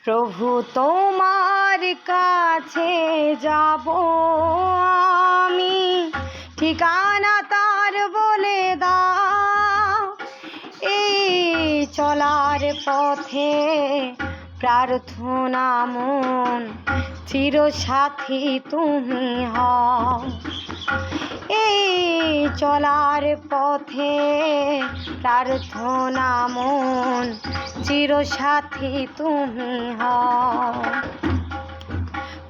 প্রভু তোমার কাছে যাব আমি, ঠিকানা তার বলে দাও। এই চলার পথে প্রার্থনা মন চিরসাথী তুমি হও। এই চলার পথে প্রার্থনা মন চিরসাথী তুমি হও।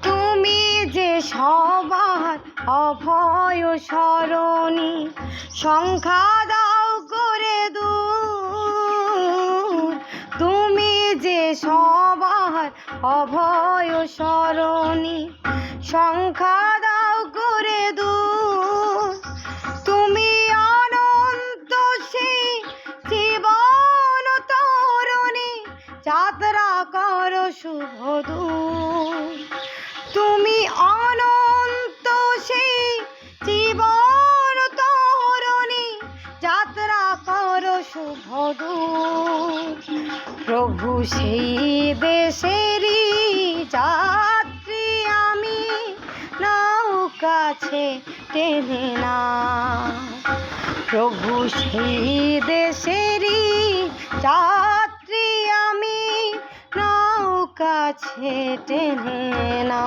তুমি যে সবার অভয় সরণি, সংখ্যা দাও করে দূর। তুমি যে সবার অভয় সরণি, সংখ্যা দাও করে দূর। তুমি অনন্ত সেই জীবন তরণী, যাত্রা করো শুভ দূর। তুমি অনন্ত সেই জীবন তরণী, যাত্রা করো শুভ দূর। প্রভু সেই দেশেরই যাত্রী আমি, নৌকাছে টেনে না। প্রভু সেই দেশেরই যাত্রী আমি, নৌকাছে টেনে না।